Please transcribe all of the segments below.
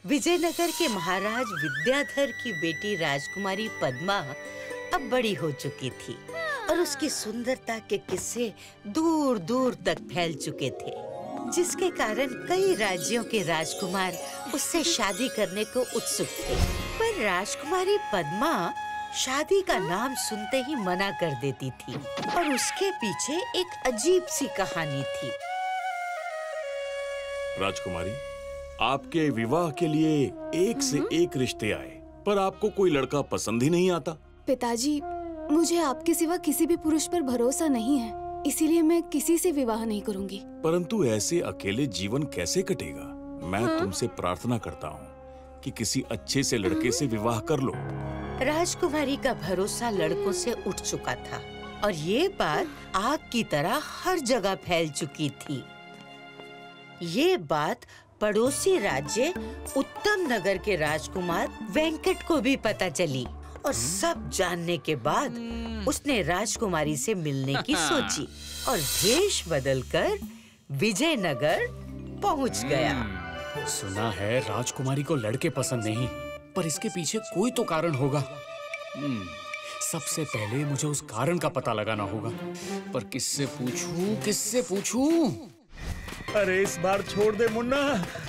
विजयनगर के महाराज विद्याधर की बेटी राजकुमारी पद्मा अब बड़ी हो चुकी थी और उसकी सुंदरता के किस्से दूर दूर तक फैल चुके थे, जिसके कारण कई राज्यों के राजकुमार उससे शादी करने को उत्सुक थे। पर राजकुमारी पद्मा शादी का नाम सुनते ही मना कर देती थी और उसके पीछे एक अजीब सी कहानी थी। राजकुमारी, आपके विवाह के लिए एक से एक रिश्ते आए, पर आपको कोई लड़का पसंद ही नहीं आता। पिताजी, मुझे आपके सिवा किसी भी पुरुष पर भरोसा नहीं है, इसीलिए मैं किसी से विवाह नहीं करूंगी। परंतु ऐसे अकेले जीवन कैसे कटेगा? मैं तुमसे प्रार्थना करता हूँ कि किसी अच्छे से लड़के से विवाह कर लो। राजकुमारी का भरोसा लड़कों से उठ चुका था और ये बात आग की तरह हर जगह फैल चुकी थी। ये बात पड़ोसी राज्य उत्तम नगर के राजकुमार वेंकट को भी पता चली और सब जानने के बाद उसने राजकुमारी से मिलने की सोची और भेष बदलकर विजयनगर पहुंच गया। सुना है राजकुमारी को लड़के पसंद नहीं, पर इसके पीछे कोई तो कारण होगा। सबसे पहले मुझे उस कारण का पता लगाना होगा, पर किससे पूछूं? अरे इस बार छोड़ दे मुन्ना,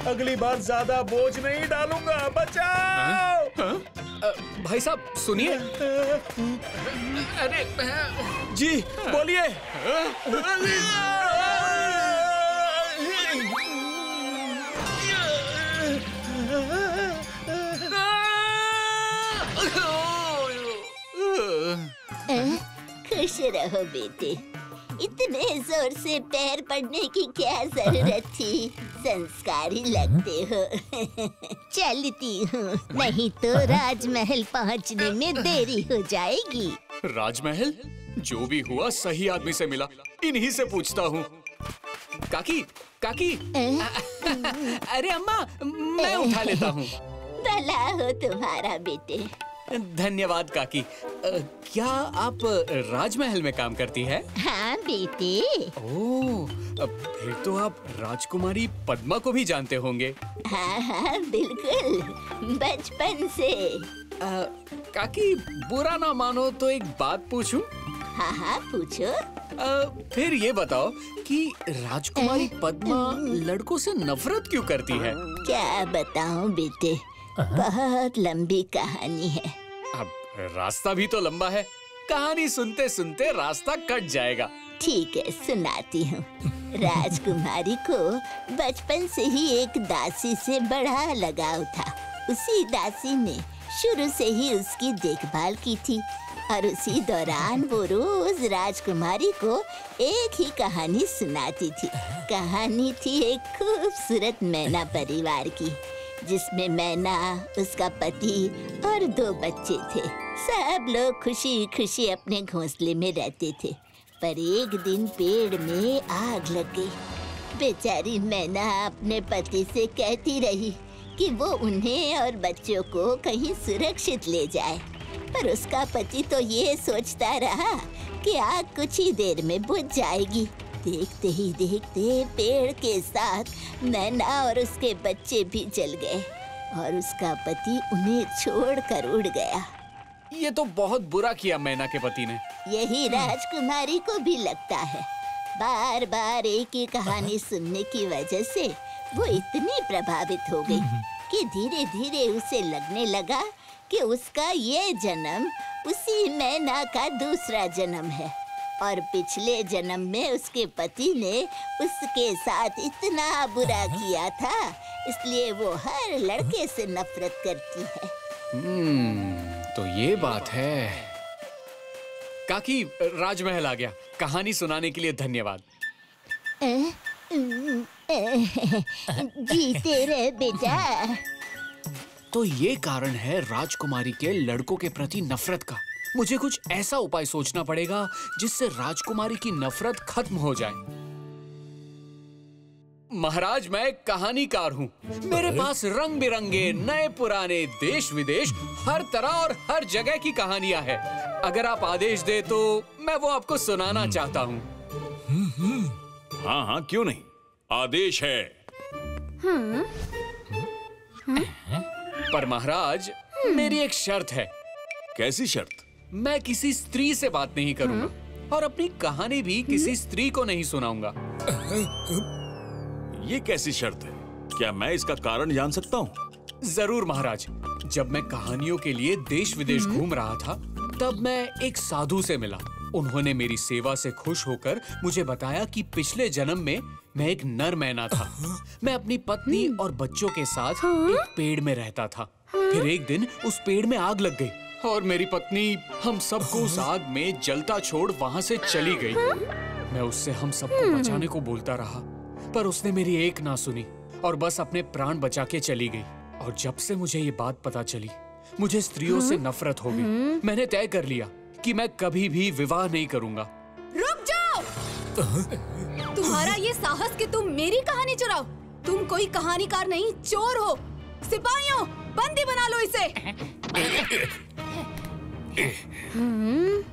अगली बार ज्यादा बोझ नहीं डालूंगा। बचाओ! भाई साहब सुनिए। अरे जी बोलिए। खुश रहो बेटे, इतने जोर से पैर पड़ने की क्या जरूरत थी? संस्कारी लगते हो। चलती हूँ, नहीं तो राजमहल पहुँचने में देरी हो जाएगी। राजमहल? जो भी हुआ सही आदमी से मिला, इन्हीं से पूछता हूँ। काकी, अरे अम्मा, मैं उठा लेता हूँ। भला हो तुम्हारा बेटे। धन्यवाद काकी। क्या आप राजमहल में काम करती है? हाँ बेटे। ओह, फिर तो आप राजकुमारी पद्मा को भी जानते होंगे। हाँ बिल्कुल, बचपन से। काकी बुरा ना मानो तो एक बात पूछूं? हाँ पूछो। फिर ये बताओ कि राजकुमारी पद्मा लड़कों से नफरत क्यों करती है? क्या बताऊं बेटे, बहुत लंबी कहानी है। अब रास्ता भी तो लंबा है, कहानी सुनते सुनते रास्ता कट जाएगा। ठीक है, सुनाती हूँ। राजकुमारी को बचपन से ही एक दासी से बड़ा लगाव था। उसी दासी ने शुरू से ही उसकी देखभाल की थी और उसी दौरान वो रोज राजकुमारी को एक ही कहानी सुनाती थी। कहानी थी एक खूबसूरत मैना परिवार की, जिसमें मैना, उसका पति और 2 बच्चे थे। सब लोग खुशी खुशी अपने घोंसले में रहते थे, पर एक दिन पेड़ में आग लग गई। बेचारी मैना अपने पति से कहती रही कि वो उन्हें और बच्चों को कहीं सुरक्षित ले जाए, पर उसका पति तो ये सोचता रहा कि आग कुछ ही देर में बुझ जाएगी। देखते ही देखते पेड़ के साथ मैना और उसके बच्चे भी जल गए और उसका पति उन्हें छोड़कर उड़ गया। ये तो बहुत बुरा किया मैना के पति ने। यही राजकुमारी को भी लगता है। बार बार एक ही कहानी सुनने की वजह से वो इतनी प्रभावित हो गई कि धीरे धीरे उसे लगने लगा कि उसका ये जन्म उसी मैना का दूसरा जन्म है और पिछले जन्म में उसके पति ने उसके साथ इतना बुरा किया था, इसलिए वो हर लड़के से नफरत करती है। तो ये बात है। काकी, राजमहल आ गया। कहानी सुनाने के लिए धन्यवाद। जीते रहे बेटा। तो ये कारण है राजकुमारी के लड़कों के प्रति नफरत का। मुझे कुछ ऐसा उपाय सोचना पड़ेगा जिससे राजकुमारी की नफरत खत्म हो जाए। महाराज, मैं एक कहानीकार हूँ। मेरे पास रंग बिरंगे नए पुराने देश विदेश हर तरह और हर जगह की कहानियाँ हैं। अगर आप आदेश दे तो मैं वो आपको सुनाना चाहता हूँ। हाँ हाँ, क्यों नहीं, आदेश है। पर महाराज, मेरी एक शर्त है। कैसी शर्त? मैं किसी स्त्री से बात नहीं करूंगा और अपनी कहानी भी किसी स्त्री को नहीं सुनाऊंगा। ये कैसी शर्त है? क्या मैं इसका कारण जान सकता हूँ? जरूर महाराज। जब मैं कहानियों के लिए देश विदेश घूम रहा था, तब मैं एक साधु से मिला। उन्होंने मेरी सेवा से खुश होकर मुझे बताया कि पिछले जन्म में मैं एक नर मैना था। मैं अपनी पत्नी और बच्चों के साथ एक पेड़ में रहता था। फिर एक दिन उस पेड़ में आग लग गई और मेरी पत्नी हम सबको उस आग में जलता छोड़ वहाँ से चली गई। मैं उससे हम सबको बचाने को बोलता रहा, पर उसने मेरी एक ना सुनी और बस अपने प्राण बचा के चली गई। और जब से मुझे ये बात पता चली, मुझे स्त्रियों से नफरत हो गई। मैंने तय कर लिया कि मैं कभी भी विवाह नहीं करूंगा। रुक जाओ! तुम्हारा ये साहस कि तुम मेरी कहानी चुराओ। तुम कोई कहानीकार नहीं, चोर हो। सिपाहियों, बंदी बना लो इसे।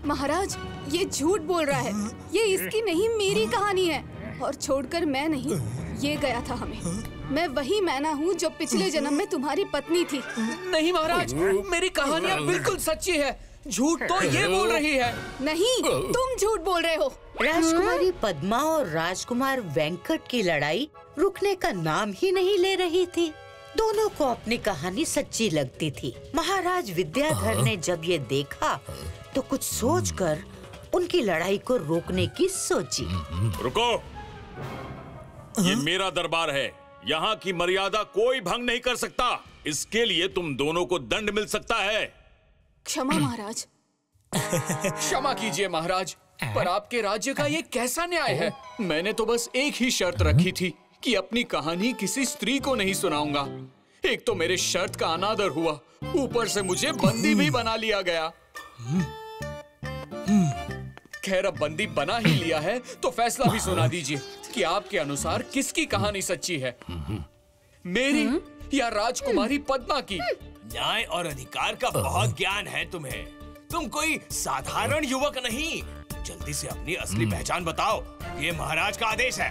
महाराज, ये झूठ बोल रहा है। ये इसकी नहीं, मेरी कहानी है। और छोड़कर मैं नहीं, ये गया था हमें। मैं वही मैना हूँ जो पिछले जन्म में तुम्हारी पत्नी थी। नहीं महाराज, मेरी कहानियाँ बिल्कुल सच्ची है। झूठ तो ये बोल रही है। नहीं, तुम झूठ बोल रहे हो। राजकुमारी पद्मा और राजकुमार वेंकट की लड़ाई रुकने का नाम ही नहीं ले रही थी। दोनों को अपनी कहानी सच्ची लगती थी। महाराज विद्याधर ने जब ये देखा तो कुछ सोचकर उनकी लड़ाई को रोकने की सोची। रुको, ये मेरा दरबार है। यहाँ की मर्यादा कोई भंग नहीं कर सकता। इसके लिए तुम दोनों को दंड मिल सकता है। क्षमा महाराज। क्षमा कीजिए महाराज, पर आपके राज्य का ये कैसा न्याय है? मैंने तो बस एक ही शर्त रखी थी कि अपनी कहानी किसी स्त्री को नहीं सुनाऊंगा। एक तो मेरे शर्त का अनादर हुआ, ऊपर से मुझे बंदी भी बना लिया गया। खैर, अब बंदी बना ही लिया है तो फैसला भी सुना दीजिए कि आपके अनुसार किसकी कहानी सच्ची है, मेरी या राजकुमारी पद्मा की? न्याय और अधिकार का बहुत ज्ञान है तुम्हें। तुम कोई साधारण युवक नहीं। जल्दी से अपनी असली पहचान बताओ। ये महाराज का आदेश है।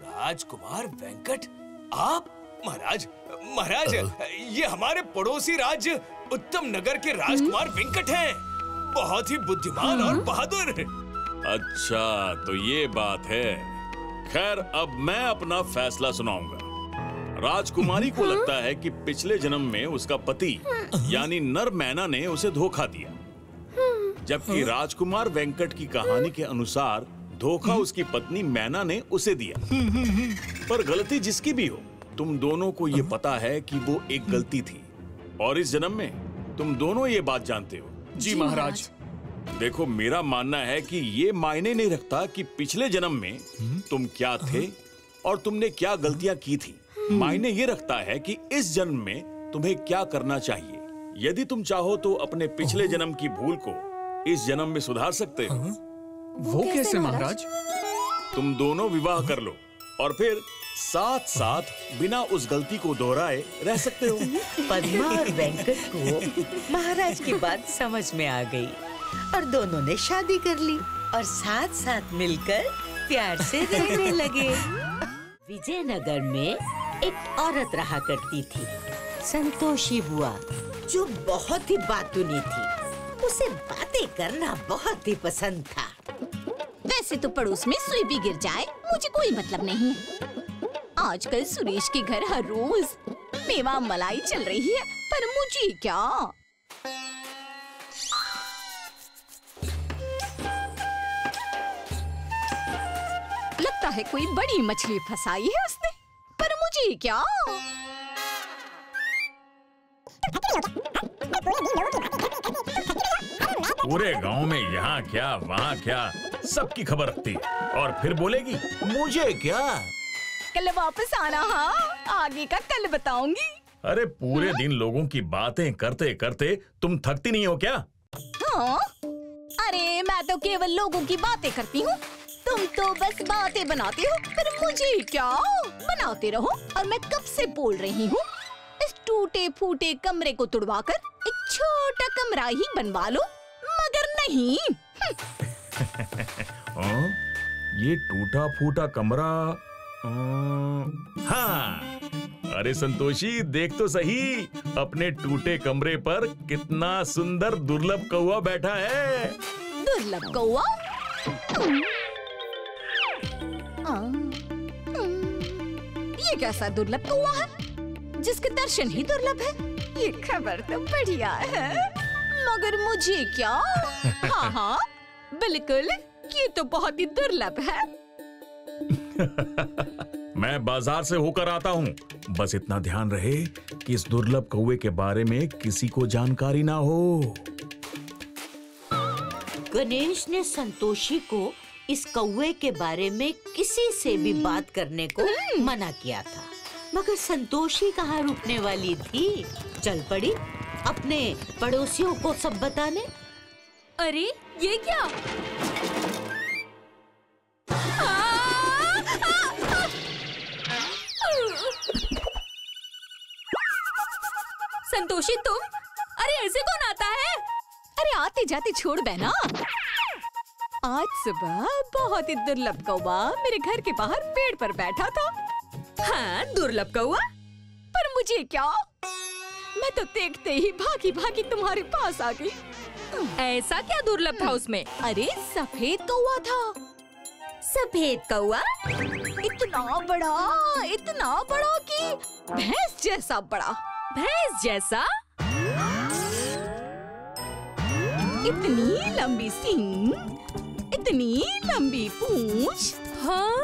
राजकुमार वेंकट, आप? महाराज, महाराज, ये हमारे पड़ोसी राज्य उत्तम नगर के राजकुमार वेंकट हैं। बहुत ही बुद्धिमान और बहादुर। अच्छा, तो ये बात है। खैर, अब मैं अपना फैसला सुनाऊंगा। राजकुमारी को लगता है कि पिछले जन्म में उसका पति यानी नर मैना ने उसे धोखा दिया, जबकि राजकुमार वेंकट की कहानी के अनुसार धोखा उसकी पत्नी मैना ने उसे दिया। पर गलती जिसकी भी हो, तुम दोनों को ये पता है कि वो एक गलती थी और इस जन्म में तुम दोनों ये बात जानते हो। जी महाराज। देखो, मेरा मानना है कि ये मायने नहीं रखता कि पिछले जन्म में तुम क्या थे और तुमने क्या गलतियां की थी। मायने ये रखता है कि इस जन्म में तुम्हें क्या करना चाहिए। यदि तुम चाहो तो अपने पिछले जन्म की भूल को इस जन्म में सुधार सकते हो। वो कैसे महाराज? तुम दोनों विवाह कर लो और फिर साथ साथ बिना उस गलती को दोहराए रह सकते हो। पद्मा और वेंकट को महाराज की बात समझ में आ गई और दोनों ने शादी कर ली और साथ साथ मिलकर प्यार से रहने लगे। विजयनगर में एक औरत रहा करती थी, संतोषी बुआ, जो बहुत ही बातूनी थी। उसे बातें करना बहुत ही पसंद था। वैसे तो पड़ोस में सुई भी गिर जाए मुझे कोई मतलब नहीं है। आजकल सुरेश के घर हर रोज मेवा मलाई चल रही है, पर मुझे क्या। लगता है कोई बड़ी मछली फंसाई है उसने, पर मुझे क्या। पूरे गांव में यहाँ क्या वहाँ क्या सबकी खबर रखती है और फिर बोलेगी मुझे क्या। कल वापस आना। हाँ, आगे का कल बताऊंगी। अरे पूरे दिन लोगों की बातें करते करते तुम थकती नहीं हो क्या? हाँ? अरे मैं तो केवल लोगों की बातें करती हूँ, तुम तो बस बातें बनाते हो। पर मुझे क्या, बनाते रहो। और मैं कब से बोल रही हूँ, इस टूटे फूटे कमरे को तुड़वाकर एक छोटा कमरा ही बनवा लो, मगर नहीं। ये टूटा फूटा कमरा। हाँ, अरे संतोषी देख तो सही, अपने टूटे कमरे पर कितना सुंदर दुर्लभ कौवा बैठा है। दुर्लभ कौवा? ये कैसा दुर्लभ कौवा है जिसके दर्शन ही दुर्लभ है? ये खबर तो बढ़िया है, मगर मुझे क्या? हाँ हाँ बिल्कुल, ये तो बहुत ही दुर्लभ है। मैं बाजार से होकर आता हूँ, बस इतना ध्यान रहे कि इस दुर्लभ कौवे के बारे में किसी को जानकारी ना हो। गणेश ने संतोषी को इस कौवे के बारे में किसी से भी बात करने को मना किया था, मगर संतोषी कहाँ रुकने वाली थी। चल पड़ी अपने पड़ोसियों को सब बताने। अरे ये क्या? संतोषी तुम? अरे ऐसे कौन आता है? अरे आते जाते छोड़ बहना। आज सुबह बहुत ही दुर्लभ कौवा मेरे घर के बाहर पेड़ पर बैठा था। हाँ दुर्लभ कौवा, पर मुझे क्या? मैं तो देखते ही भागी भागी तुम्हारे पास आ गई। ऐसा क्या दुर्लभ था उसमें? अरे सफेद कौवा था। सफेद कौवा? इतना बड़ा कि भैंस जैसा बड़ा। भैंस जैसा? इतनी लंबी सींग, इतनी लंबी पूंछ। हाँ?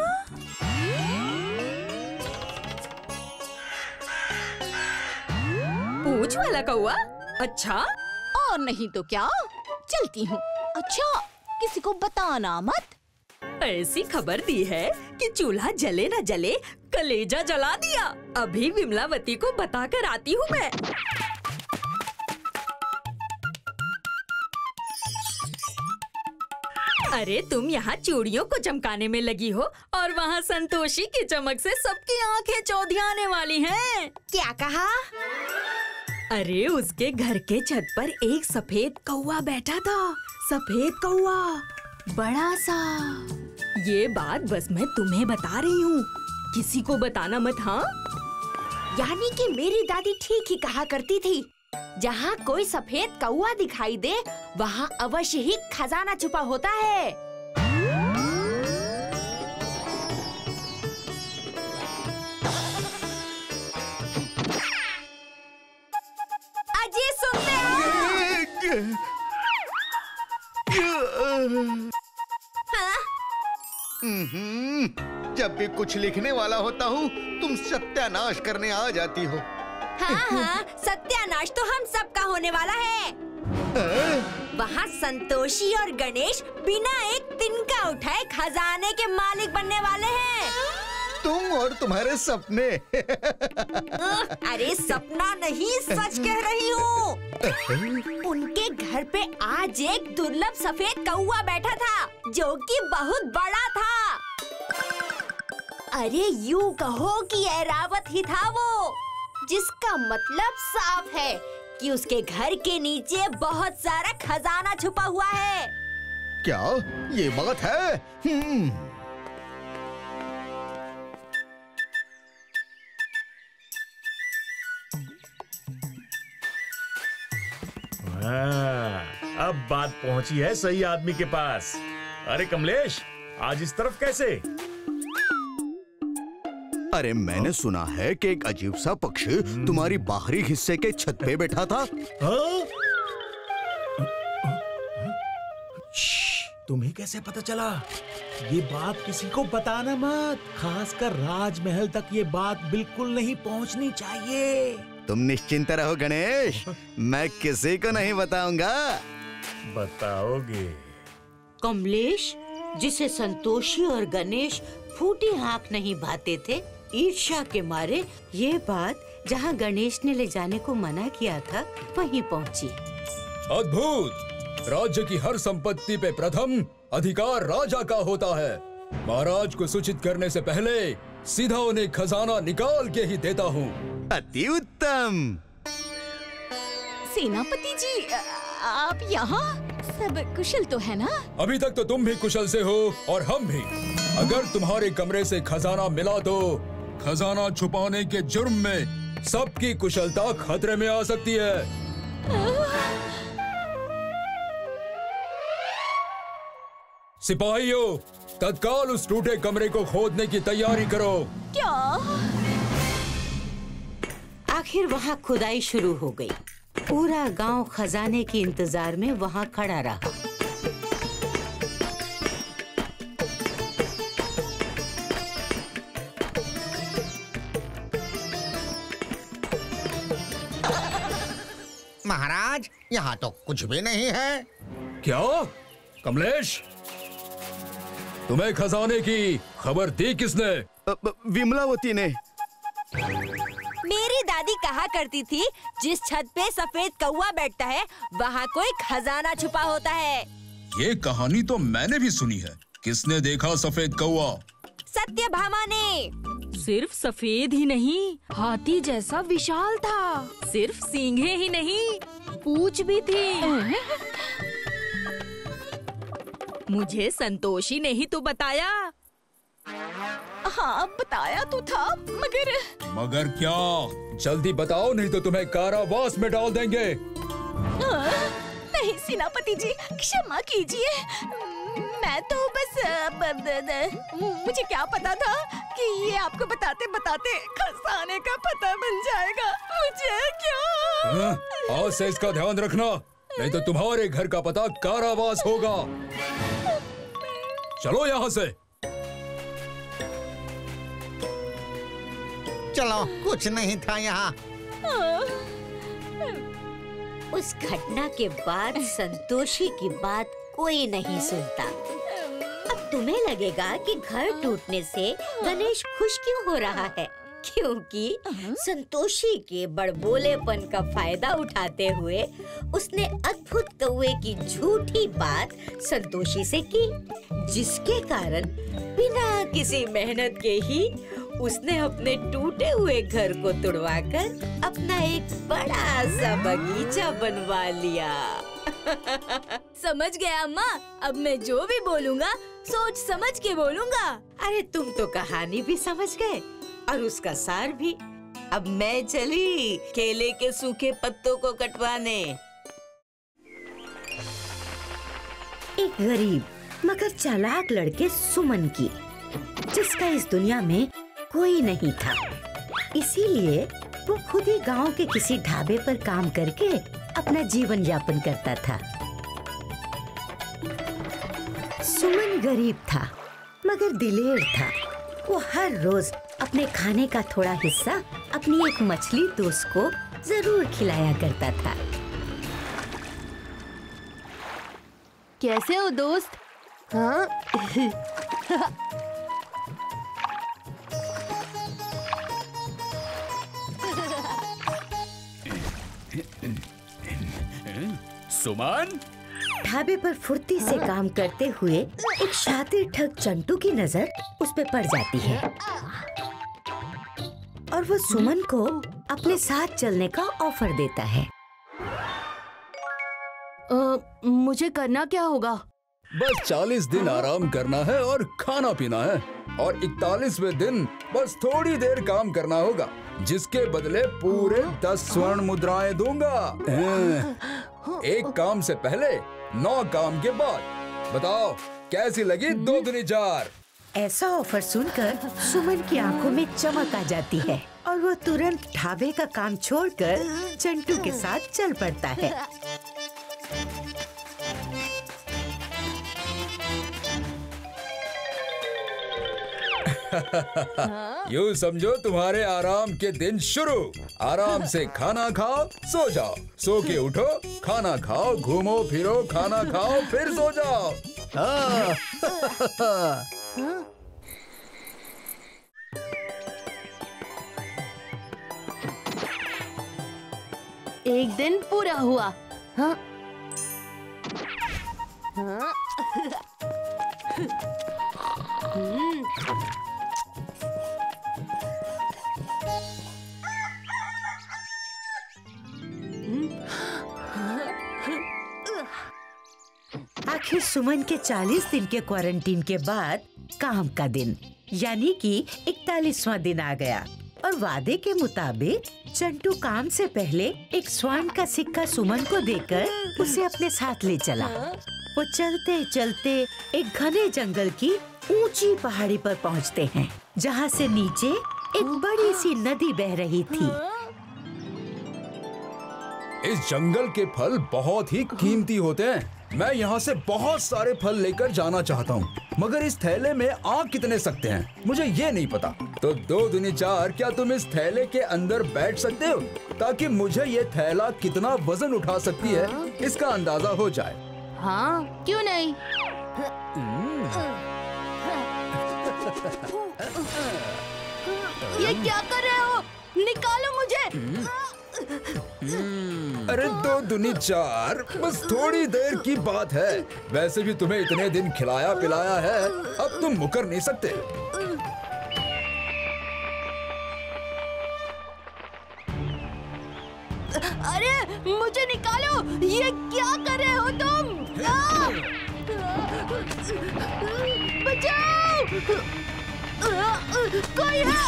पूंछ वाला कौवा? अच्छा, और नहीं तो क्या? चलती हूँ। अच्छा, किसी को बताना मत। ऐसी खबर दी है कि चूल्हा जले न जले कलेजा जला दिया। अभी विमलावती को बताकर आती हूँ मैं। अरे तुम यहाँ चूड़ियों को चमकाने में लगी हो और वहाँ संतोषी की चमक से सबकी आंखें चौधियाने वाली हैं। क्या कहा? अरे उसके घर के छत पर एक सफेद कौवा बैठा था। सफेद कौवा, बड़ा सा। ये बात बस मैं तुम्हें बता रही हूँ, किसी को बताना मत। हाँ? यानी कि मेरी दादी ठीक ही कहा करती थी, जहाँ कोई सफेद कौवा दिखाई दे वहाँ अवश्य ही खजाना छुपा होता है। अजी सुनते हो? हाँ? जब भी कुछ लिखने वाला होता हूँ तुम सत्यानाश करने आ जाती हो। हाँ, सत्यानाश तो हम सबका होने वाला है। वहाँ संतोषी और गणेश बिना एक तिनका उठाए खजाने के मालिक बनने वाले हैं। तुम और तुम्हारे सपने। अरे सपना नहीं, सच कह रही हूँ। उनके घर पे आज एक दुर्लभ सफेद कौवा बैठा था जो कि बहुत बड़ा था। अरे यूँ कहो कि ऐरावत ही था वो, जिसका मतलब साफ है कि उसके घर के नीचे बहुत सारा खजाना छुपा हुआ है। क्या ये बात है? अब बात पहुंची है सही आदमी के पास। अरे कमलेश, आज इस तरफ कैसे? अरे मैंने सुना है कि एक अजीब सा पक्षी तुम्हारी बाहरी हिस्से के छत पे बैठा था। हाँ? तुम्हें कैसे पता चला? ये बात किसी को बताना मत, खासकर राजमहल तक ये बात बिल्कुल नहीं पहुंचनी चाहिए। तुम निश्चिंत रहो गणेश, मैं किसी को नहीं बताऊंगा। बताओगे? कमलेश, जिसे संतोषी और गणेश फूटी आंख नहीं भाते थे, ईर्ष्या के मारे ये बात जहाँ गणेश ने ले जाने को मना किया था वहीं पहुँची। अद्भुत! राज्य की हर संपत्ति पे प्रथम अधिकार राजा का होता है। महाराज को सूचित करने से पहले सीधा उन्हें खजाना निकाल के ही देता हूँ। अति उत्तम। सेनापति जी, आप यहाँ? सब कुशल तो है ना? अभी तक तो तुम भी कुशल से हो और हम भी। अगर तुम्हारे कमरे से खजाना मिला तो खजाना छुपाने के जुर्म में सबकी कुशलता खतरे में आ सकती है। सिपाहियों, तत्काल उस टूटे कमरे को खोदने की तैयारी करो। क्या? आखिर वहाँ खुदाई शुरू हो गई। पूरा गांव खजाने के इंतजार में वहाँ खड़ा रहा। महाराज, यहाँ तो कुछ भी नहीं है। क्या कमलेश, तुम्हें खजाने की खबर दी किसने? विमलावती ने। मेरी दादी कहा करती थी, जिस छत पे सफेद कौवा बैठता है वहाँ कोई खजाना छुपा होता है। ये कहानी तो मैंने भी सुनी है। किसने देखा सफेद कौवा? सत्यभामा ने। सिर्फ सफेद ही नहीं, हाथी जैसा विशाल था। सिर्फ सींगे ही नहीं, पूंछ भी थी। मुझे संतोषी ने ही तो बताया। हाँ, बताया तो था, मगर क्या? जल्दी बताओ, नहीं तो तुम्हें कारावास में डाल देंगे। नहीं सेनापति जी, क्षमा कीजिए। मैं तो बस मुझे क्या पता था कि ये आपको बताते बताते खजाने का पता बन जाएगा। मुझे क्या? आज से इसका ध्यान रखना, नहीं तो तुम्हारे घर का पता कारावास होगा। चलो यहाँ से। चलो, कुछ नहीं था यहाँ। उस घटना के बाद संतोषी की बात कोई नहीं सुनता। अब तुम्हें लगेगा कि घर टूटने से गणेश खुश क्यों हो रहा है, क्योंकि संतोषी के बड़बोलेपन का फायदा उठाते हुए उसने अद्भुत कौवे की झूठी बात संतोषी से की, जिसके कारण बिना किसी मेहनत के ही उसने अपने टूटे हुए घर को तुड़वाकर अपना एक बड़ा सा बगीचा बनवा लिया। समझ गया अम्मा, अब मैं जो भी बोलूँगा सोच समझ के बोलूँगा। अरे तुम तो कहानी भी समझ गए और उसका सार भी। अब मैं चली केले के सूखे पत्तों को कटवाने। एक गरीब मगर चालाक लड़के सुमन की, जिसका इस दुनिया में कोई नहीं था, इसीलिए वो खुद ही गांव के किसी ढाबे पर काम करके अपना जीवन यापन करता था। सुमन गरीब था मगर दिलेर था। वो हर रोज अपने खाने का थोड़ा हिस्सा अपनी एक मछली दोस्त को जरूर खिलाया करता था। कैसे हो दोस्त? हाँ? सुमन? ढाबे पर फुर्ती से काम करते हुए एक शातिर ठग चंटू की नजर उस पे पड़ जाती है और वो सुमन को अपने साथ चलने का ऑफर देता है। मुझे करना क्या होगा? बस 40 दिन आराम करना है और खाना पीना है, और 41वें दिन बस थोड़ी देर काम करना होगा, जिसके बदले पूरे 10 स्वर्ण मुद्राएं दूंगा। एक काम से पहले 9 काम के बाद। बताओ कैसी लगी 2 दूनी 4? ऐसा ऑफर सुनकर सुमन की आंखों में चमक आ जाती है और वो तुरंत ढाबे का काम छोड़कर चंटू के साथ चल पड़ता है। यूँ समझो तुम्हारे आराम के दिन शुरू। आराम से खाना खाओ, सो जाओ, सो के उठो, खाना खाओ, घूमो फिरो, खाना खाओ, फिर सो जाओ। एक दिन पूरा हुआ। हाँ? हाँ? सुमन के 40 दिन के क्वारंटीन के बाद काम का दिन यानी कि 41वां दिन आ गया और वादे के मुताबिक चंटू काम से पहले एक स्वर्ण का सिक्का सुमन को देकर उसे अपने साथ ले चला। वो चलते चलते एक घने जंगल की ऊंची पहाड़ी पर पहुंचते हैं, जहां से नीचे एक बड़ी सी नदी बह रही थी। इस जंगल के फल बहुत ही कीमती होते हैं। मैं यहाँ से बहुत सारे फल लेकर जाना चाहता हूँ, मगर इस थैले में आ कितने सकते हैं मुझे ये नहीं पता। तो 2 दूनी 4, क्या तुम इस थैले के अंदर बैठ सकते हो ताकि मुझे ये थैला कितना वजन उठा सकती है इसका अंदाजा हो जाए? हाँ, क्यों नहीं। ये क्या कर रहे हो? निकालो मुझे। अरे 2 दूनी 4, बस थोड़ी देर की बात है। वैसे भी तुम्हें इतने दिन खिलाया पिलाया है, अब तुम मुकर नहीं सकते। अरे मुझे निकालो, ये क्या कर रहे हो तुम? बचाओ, कोई है,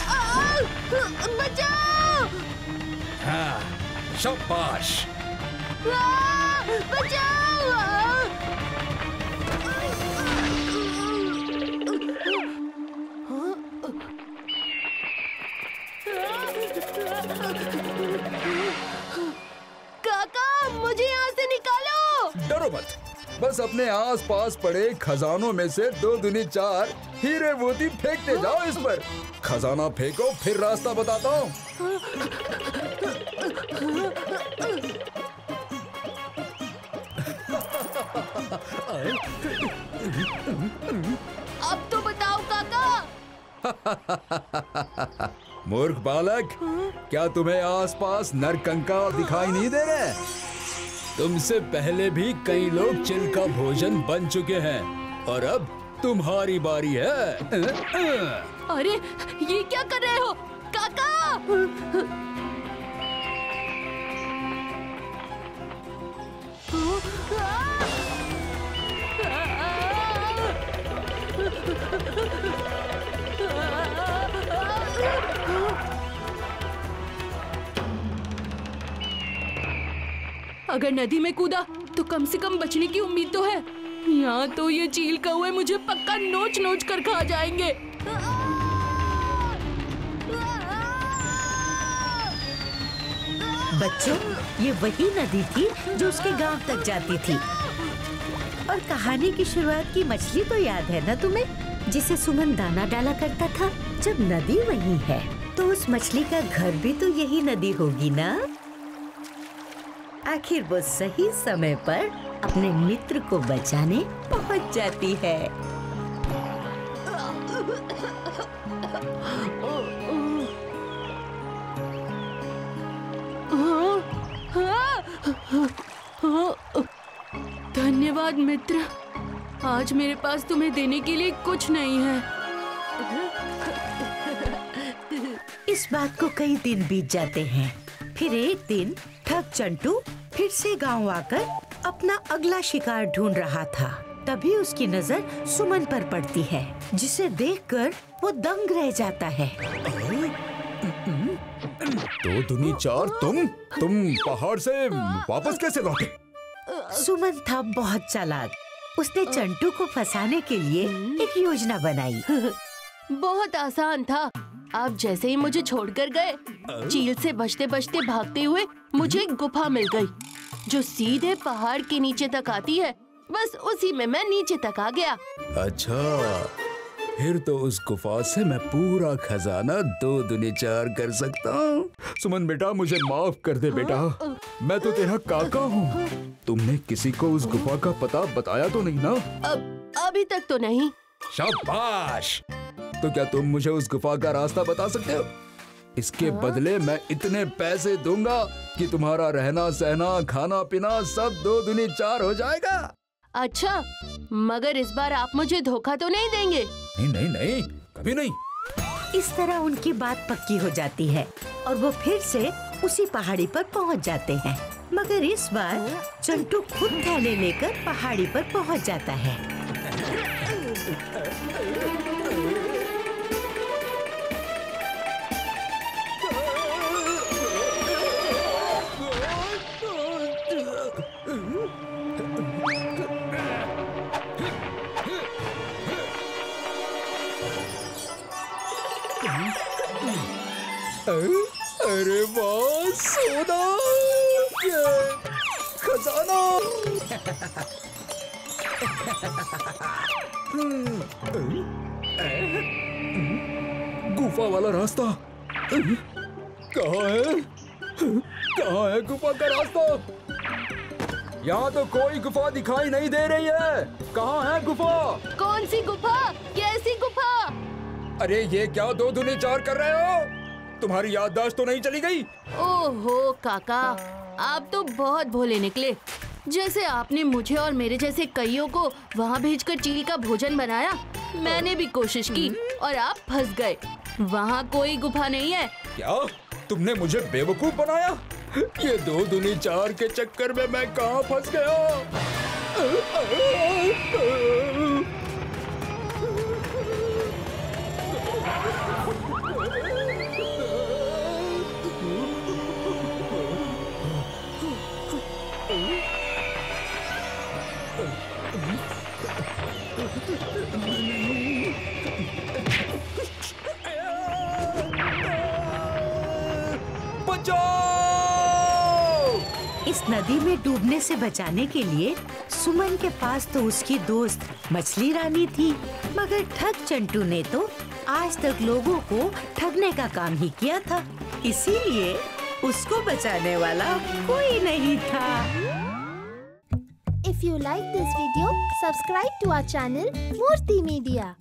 बचाओ। हाँ, शाबाश। बचाओ। काका, मुझे यहाँ से निकालो। डरो मत, बस अपने आसपास पड़े खजानों में से 2 दूनी 4 हीरे मोती फेंकते जाओ इस पर। खजाना फेंको, फिर रास्ता बताता हूँ। अब तो बताओ काका। मूर्ख बालक, क्या तुम्हें आसपास नरकंकाल दिखाई नहीं दे रहे? तुमसे पहले भी कई लोग चिल का भोजन बन चुके हैं और अब तुम्हारी बारी है। अरे ये क्या कर रहे हो काका? अगर नदी में कूदा तो कम से कम बचने की उम्मीद तो है। यहाँ तो ये चील कौवे मुझे पक्का नोच नोच कर खा जाएंगे। बच्चों, ये वही नदी थी जो उसके गांव तक जाती थी। और कहानी की शुरुआत की मछली तो याद है ना तुम्हें, जिसे सुमन दाना डाला करता था? जब नदी वही है तो उस मछली का घर भी तो यही नदी होगी ना? आखिर वो सही समय पर अपने मित्र को बचाने पहुंच जाती है। धन्यवाद मित्र, आज मेरे पास तुम्हें देने के लिए कुछ नहीं है। इस बात को कई दिन बीत जाते हैं। फिर एक दिन ठग चंटू फिर से गांव आकर अपना अगला शिकार ढूंढ रहा था। तभी उसकी नजर सुमन पर पड़ती है, जिसे देखकर वो दंग रह जाता है। 2 दूनी 4, तुम पहाड़ से वापस कैसे लौटे? सुमन था बहुत चालाक। उसने चंटू को फंसाने के लिए एक योजना बनाई। बहुत आसान था। आप जैसे ही मुझे छोड़कर गए, चील से बचते बचते भागते हुए मुझे एक गुफा मिल गई, जो सीधे पहाड़ के नीचे तक आती है। बस उसी में मैं नीचे तक आ गया। अच्छा, फिर तो उस गुफा से मैं पूरा खजाना 2 दूनी 4 कर सकता हूँ। सुमन बेटा, मुझे माफ कर दे बेटा, मैं तो तेरा काका हूँ। तुमने किसी को उस गुफा का पता बताया तो नहीं ना? अभी तक तो नहीं। शाबाश। तो क्या तुम मुझे उस गुफा का रास्ता बता सकते हो? इसके बदले मैं इतने पैसे दूंगा कि तुम्हारा रहना सहना खाना पीना सब 2 दूनी 4 हो जाएगा। अच्छा, मगर इस बार आप मुझे धोखा तो नहीं देंगे? नहीं, कभी नहीं। इस तरह उनकी बात पक्की हो जाती है और वो फिर से उसी पहाड़ी पर पहुंच जाते हैं। मगर इस बार चंटू खुद थैले लेकर पहाड़ी पर पहुंच जाता है। अरे वाह, सोना, ये खजाना। गुफा वाला रास्ता कहाँ है? कहाँ है गुफा का रास्ता? यहाँ तो कोई गुफा दिखाई नहीं दे रही है। कहाँ है गुफा? कौन सी गुफा? कैसी गुफा? अरे ये क्या 2 दूनी 4 कर रहे हो? तुम्हारी याददाश्त तो नहीं चली गई? ओहो काका, आप तो बहुत भोले निकले। जैसे आपने मुझे और मेरे जैसे कईयों को वहाँ भेजकर चील का भोजन बनाया, मैंने भी कोशिश की और आप फंस गए। वहाँ कोई गुफा नहीं है। क्या तुमने मुझे बेवकूफ बनाया? ये 2 दूनी 4 के चक्कर में मैं कहाँ फंस गया? इस नदी में डूबने से बचाने के लिए सुमन के पास तो उसकी दोस्त मछली रानी थी, मगर ठग चंटू ने तो आज तक लोगों को ठगने का काम ही किया था, इसीलिए उसको बचाने वाला कोई नहीं था। If you like this video, subscribe to our channel Murthy Media.